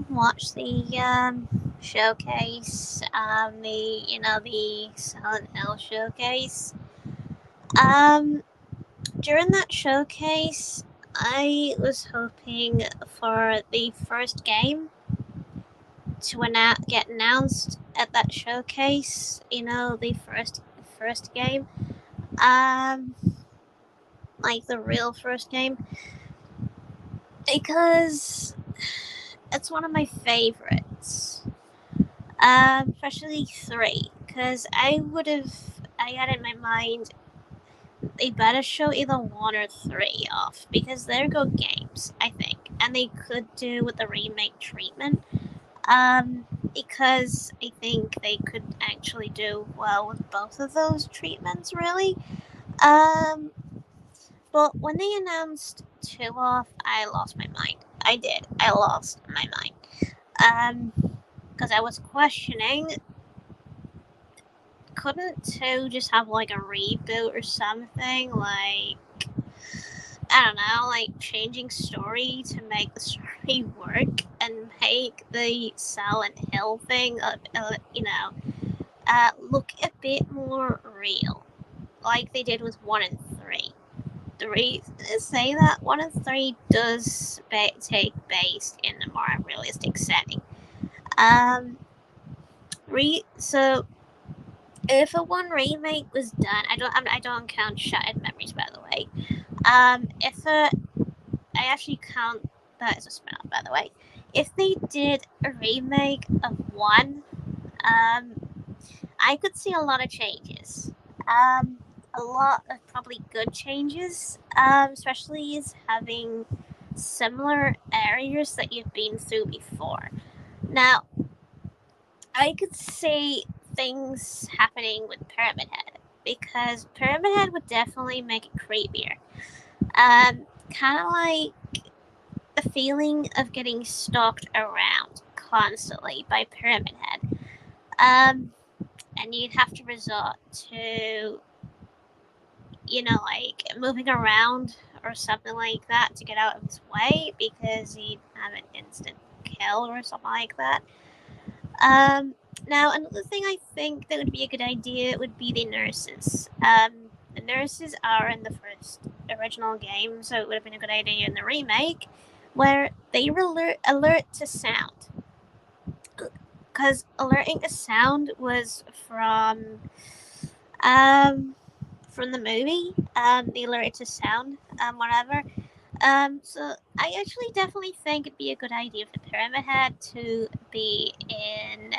watched the showcase, the Silent Hill showcase. Um, During that showcase, I was hoping for the first game to get announced at that showcase. The first game, um, like the real first game, because it's one of my favorites. Especially three, because I had in my mind they better show either one or three off because they're good games, I think, and they could do with the remake treatment. Because I think they could actually do well with both of those treatments, really. Um, but when they announced two off, I lost my mind. I did. I lost my mind. Because I was questioning, couldn't two just have like a reboot or something? Like, I don't know, like changing story to make the story work and make the Silent Hill thing, look a bit more real, like they did with 1 and 3. The reason to say that 1 and 3 does take based in a more realistic setting. Um, so if a one remake was done, I don't count Shattered Memories, by the way. If I actually count that as a spin-off, by the way. If they did a remake of one, um, I could see a lot of changes. Um, a lot of probably good changes, especially as having similar areas that you've been through before. Now, I could see things happening with Pyramid Head because Pyramid Head would definitely make it creepier. Kind of like the feeling of getting stalked around constantly by Pyramid Head. And you'd have to resort to, like moving around or something like that to get out of his way because he'd have an instant kill or something like that. Now, another thing I think that would be a good idea would be the nurses. The nurses are in the first original game, so it would have been a good idea in the remake where they alert to sound. Because alerting to sound was from the movie, the alert to sound, whatever. So I actually definitely think it'd be a good idea for Pyramid Head to be in,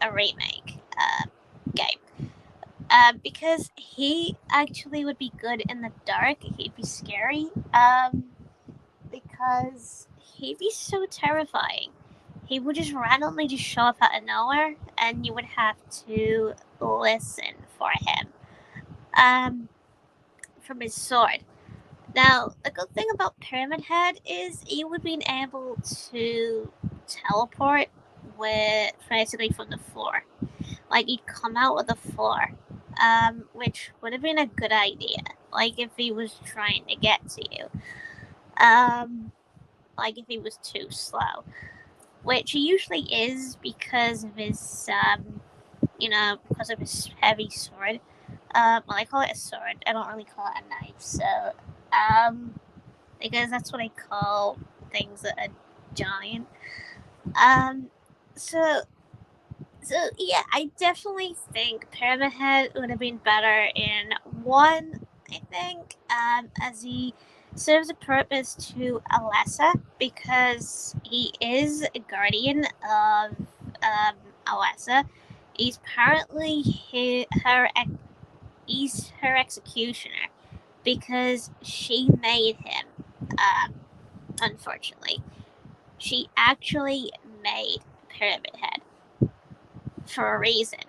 a remake game. Because he actually would be good in the dark. He'd be scary. Because he'd be so terrifying. He would just randomly just show up out of nowhere, and you would have to listen for him. From his sword. Now, the good thing about Pyramid Head is you would be able to teleport with basically from the floor. Like he'd come out of the floor, which would have been a good idea. Like if he was trying to get to you, like if he was too slow, which he usually is because of his, because of his heavy sword. Well, I call it a sword. I don't really call it a knife. So, because that's what I call things that are giant. Um, so So yeah, I definitely think Pyramid Head would have been better in one. I think as he serves a purpose to Alessa because he is a guardian of Alessa. He's apparently he's her executioner because she made him. Unfortunately, she actually made Pyramid Head for a reason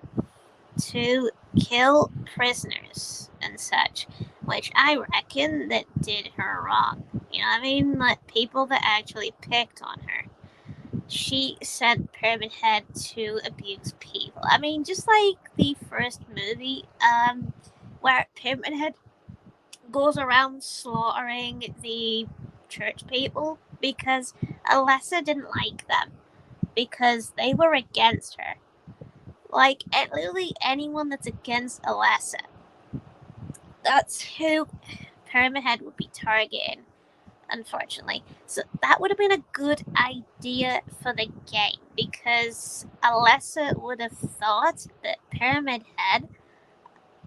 to kill prisoners and such, which I reckon that did her wrong. You know what I mean? Like people that actually picked on her. She sent Pyramid Head to abuse people. I mean, just like the first movie, where Pyramid Head goes around slaughtering the church people because Alessa didn't like them because they were against her. Like, literally anyone that's against Alessa, that's who Pyramid Head would be targeting, unfortunately. So that would have been a good idea for the game, because Alessa would have thought that Pyramid Head,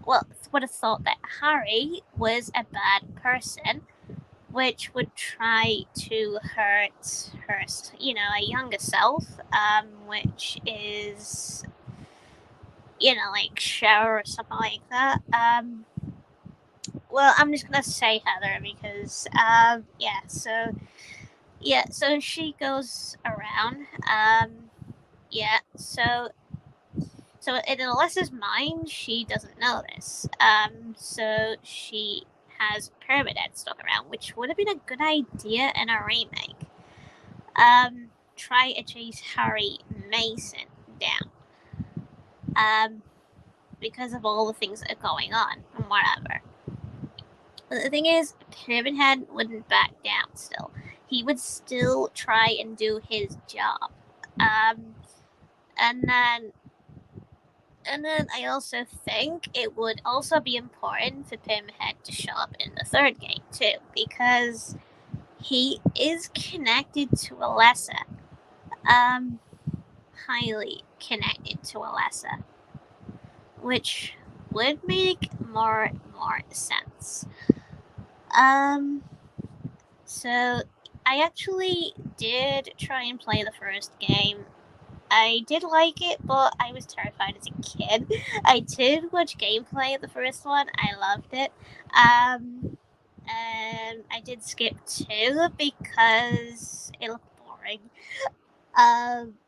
well, would have thought that Harry was a bad person, which would try to hurt her, a younger self, which is, like Cher or something like that. Well, I'm just gonna say Heather because, so she goes around. Yeah, so in Alessa's mind, she doesn't know this. So she has Pyramid Head stuck around, which would have been a good idea in a remake. Try to chase Harry Mason down. Because of all the things that are going on and whatever. But the thing is, Pyramid Head wouldn't back down still. He would still try and do his job. And then I also think it would also be important for Pyramid Head to show up in the third game too, because he is connected to Alessa. Highly connected to Alessa, which would make more sense. So I actually did try and play the first game. I did like it, but I was terrified as a kid. I did watch gameplay of the first one. I loved it. And I did skip 2 because it looked boring.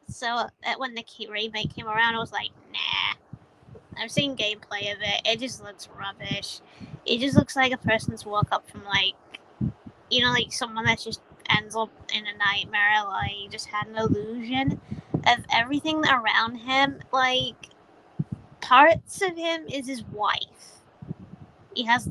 So when the remake came around, I was like, nah. I've seen gameplay of it. It just looks rubbish. It just looks like a person's woke up from like someone that just ends up in a nightmare, like just had an illusion of everything around him. Like, parts of him is his wife. He has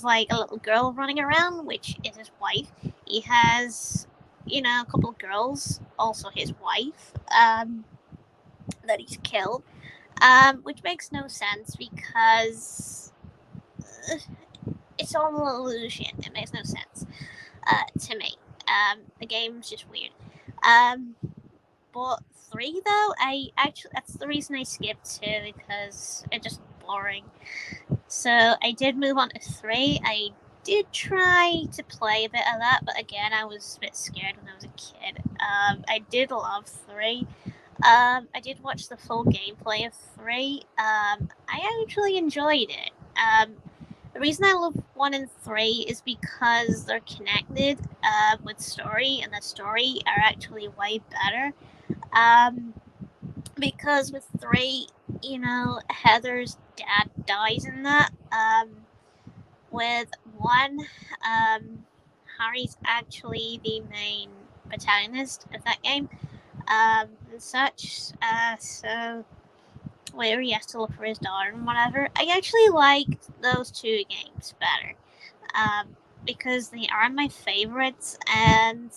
like a little girl running around, which is his wife. He has, a couple of girls, also his wife, that he's killed, which makes no sense because it's all an illusion. It makes no sense to me. The game's just weird. But 3 though, that's the reason I skipped 2, because it just boring. So I did move on to 3. I did try to play a bit of that, but again, I was a bit scared when I was a kid. I did love 3. I did watch the full gameplay of 3. I actually enjoyed it. The reason I love 1 and 3 is because they're connected with story, and the story are actually way better. Because with 3, Heather's dad dies in that. With 1, Harry's actually the main protagonist of that game, and such. So where he has to look for his daughter and whatever. I actually liked those 2 games better, because they are my favorites, and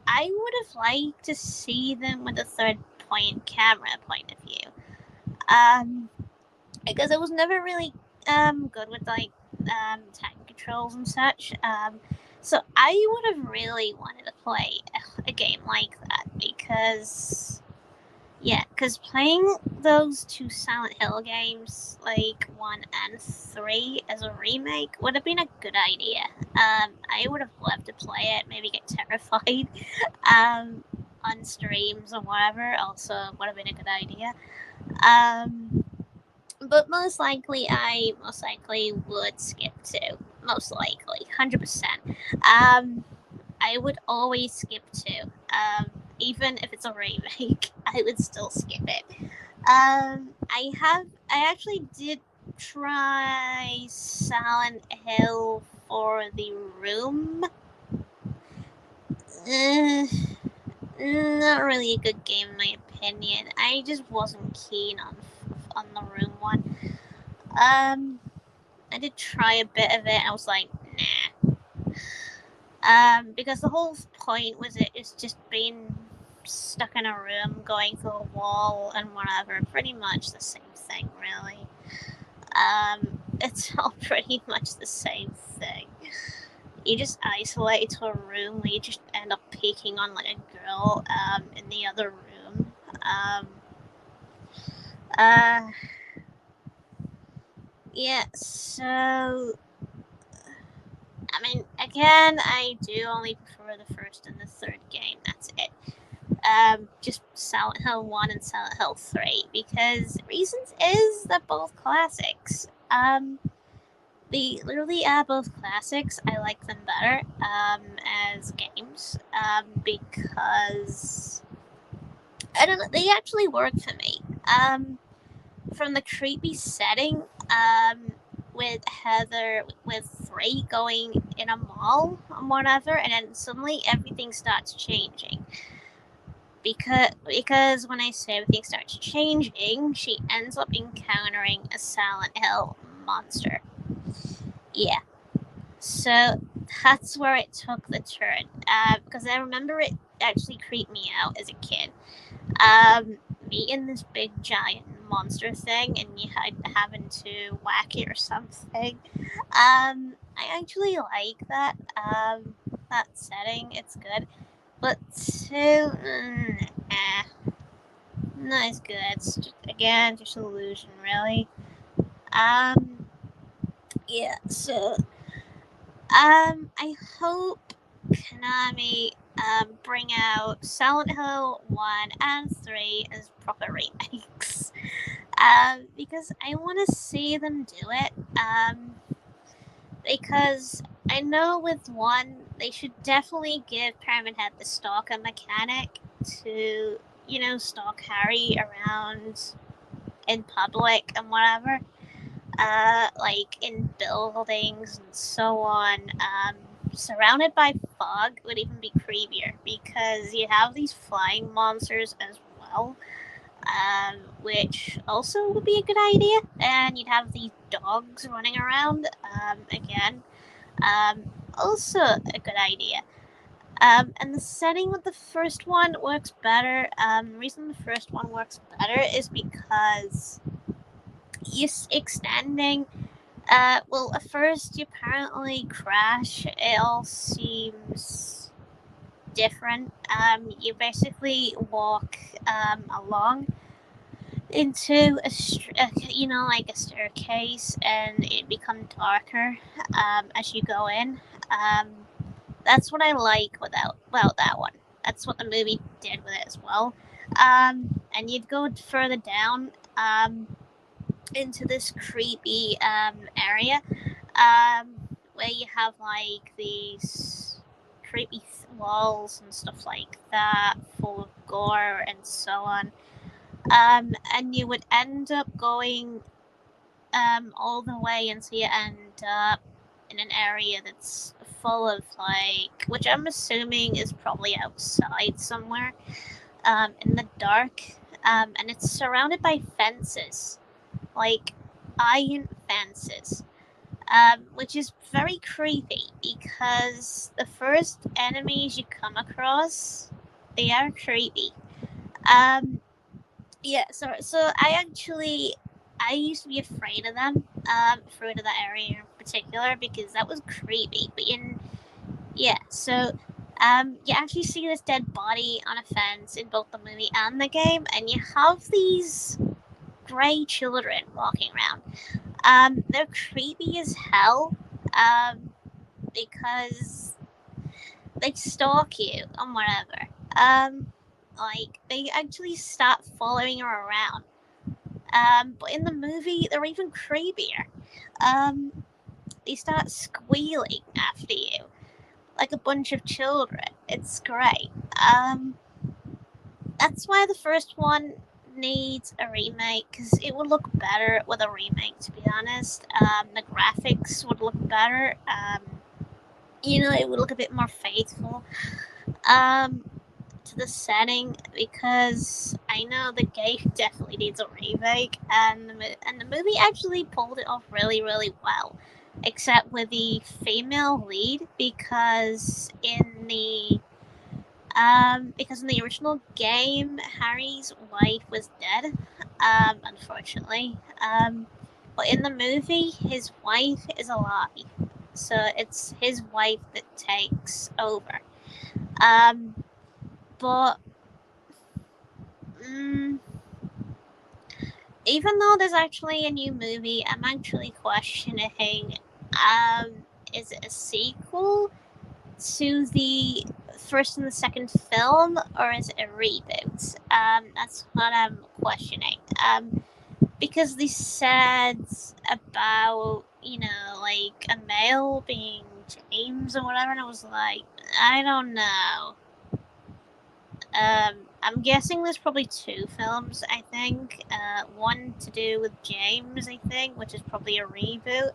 I would have liked to see them with a third-point camera point of view. Because I was never really good with like time controls and such. So I would have really wanted to play a game like that, because playing those 2 Silent Hill games, like 1 and 3, as a remake would have been a good idea. I would have loved to play it, maybe get terrified on streams or whatever. Also, would have been a good idea. But most likely would skip 2. Most likely, 100%. I would always skip 2. Even if it's a remake, I would still skip it. I actually did try Silent Hill for the Room. Not really a good game in my opinion. I just wasn't keen on the Room one. I did try a bit of it, and I was like, nah. Because the whole point with it is just being stuck in a room, going through a wall and whatever. Pretty much the same thing, really. It's all pretty much the same thing. You just isolate to a room where you just end up peeking on like a girl in the other room. Yeah, so I mean, again, I do only prefer the first and the third game. That's it. Just Silent Hill 1 and Silent Hill 3, because reasons is they're both classics. They literally are both classics. I like them better as games because I don't know, they actually work for me. From the creepy setting, with Heather, with 3 going in a mall or whatever, and then suddenly everything starts changing. Because when I say everything starts changing, she ends up encountering a Silent Hill monster. Yeah. So that's where it took the turn. Because I remember it actually creeped me out as a kid. Meeting this big giant monster thing and you having to whack it or something. I actually like that. That setting. It's good. But 2, not as good. It's just, again, just an illusion, really. Yeah, so, I hope Konami, bring out Silent Hill 1 and 3 as proper remakes. Because I want to see them do it. Because I know with 1, they should definitely give Pyramid Head the stalker mechanic to, stalk Harry around in public and whatever. Like in buildings and so on. Surrounded by fog would even be creepier because you have these flying monsters as well, which also would be a good idea. And you'd have these dogs running around, again, also a good idea. And the setting with the first one works better. The reason the first one works better is because you're extending. Well, at first you apparently crash. It all seems different. You basically walk along into like a staircase, and it becomes darker as you go in. That's what I like about that one. That's what the movie did with it as well. And you'd go further down into this creepy area where you have like these creepy walls and stuff like that, full of gore and so on. And you would end up going all the way until you end up in an area that's full of like, which I'm assuming is probably outside somewhere, in the dark, and it's surrounded by fences, like iron fences, which is very creepy because the first enemies you come across, they are creepy. Yeah, so I used to be afraid of them, afraid of that area in particular because that was creepy. But so you actually see this dead body on a fence in both the movie and the game, and you have these grey children walking around. They're creepy as hell, because they stalk you and whatever. Like they actually start following her around. But in the movie, they're even creepier. They start squealing after you, like a bunch of children. It's great. That's why the first one needs a remake, because it would look better with a remake, to be honest. The graphics would look better. It would look a bit more faithful to the setting, because I know the game definitely needs a remake, and the movie actually pulled it off really, really well, except with the female lead, because in the Because in the original game, Harry's wife was dead, unfortunately. But in the movie, his wife is alive, so it's his wife that takes over. But even though there's actually a new movie, I'm actually questioning, is it a sequel to the first and the second film, or is it a reboot? That's what I'm questioning. Because they said about, like a male being James or whatever, and I was like, I don't know. I'm guessing there's probably two films, I think. One to do with James, I think, which is probably a reboot.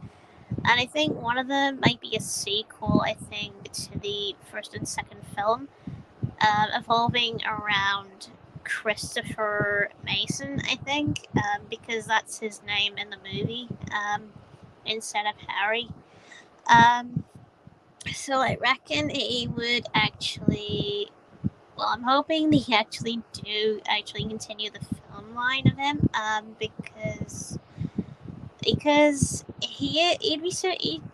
And I think one of them might be a sequel, I think, to the first and second film, evolving around Christopher Mason, I think, because that's his name in the movie, instead of Harry. So I reckon he would actually. Well, I'm hoping they actually do continue the film line of him, because he'd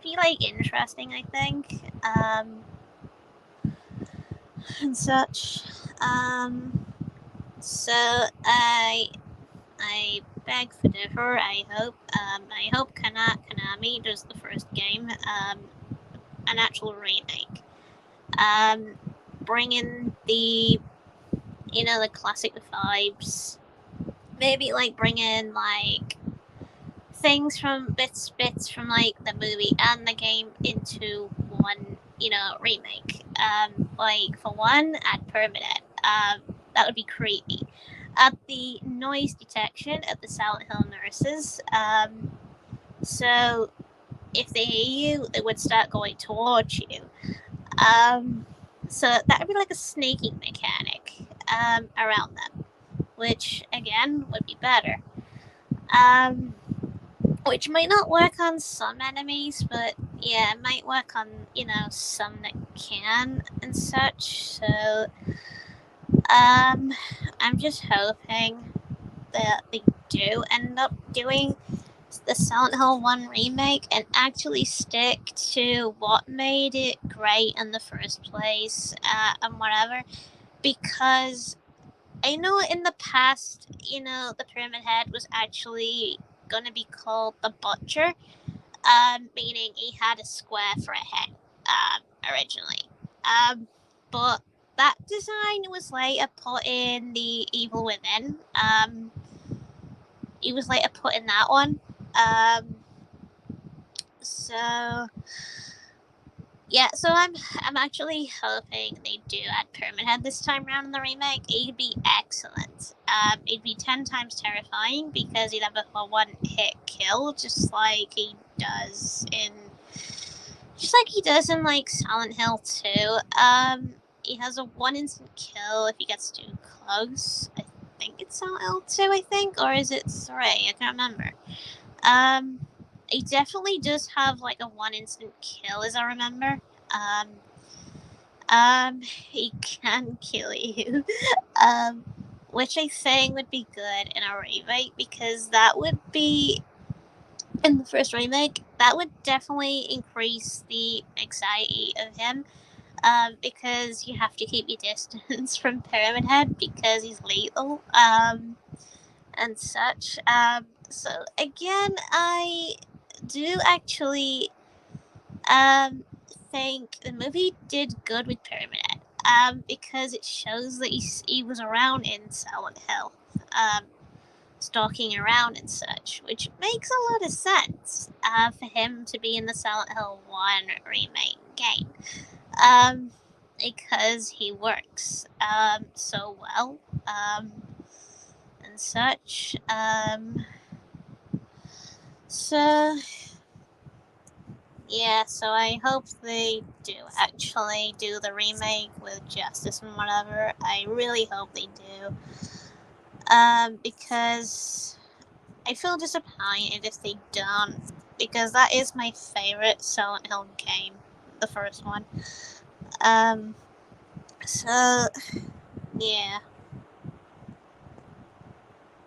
be like interesting, I think, and such. So I beg for differ. I hope Konami does the first game, an actual remake. Bring in the the classic vibes. Maybe like bring in like things from bits from like the movie and the game into one remake. Like for one, add permanent. That would be creepy. Add the noise detection at the Silent Hill nurses. So if they hear you, they would start going towards you. So that would be like a sneaking mechanic around them, which again would be better. Which might not work on some enemies, but yeah, it might work on some that can and such. So I'm just hoping that they do end up doing the Silent Hill 1 remake and actually stick to what made it great in the first place, and whatever. Because I know in the past, the Pyramid Head was actually going to be called the Butcher, meaning he had a square for a head, originally. But that design was later put in the Evil Within. He was later put in that one. So yeah, so I'm actually hoping they do add Pyramid Head this time around in the remake. It'd be excellent. It'd be 10 times terrifying because he'd have a one-hit kill, just like he does in like Silent Hill 2. He has a one instant kill if he gets too close. I think it's Silent Hill 2, I think, or is it 3? I can't remember. He definitely does have like a one instant kill, as I remember. He can kill you, which I think would be good in a remake, because that would be in the first remake. That would definitely increase the anxiety of him, because you have to keep your distance from Pyramid Head because he's lethal, and such. So again, I do actually think the movie did good with Pyramid Head, because it shows that he was around in Silent Hill, stalking around and such, which makes a lot of sense, for him to be in the Silent Hill 1 remake game, because he works so well, and such. So yeah, so I hope they do actually do the remake with justice and whatever. I really hope they do. Because I feel disappointed if they don't, because that is my favorite Silent Hill game, the first one. So, yeah.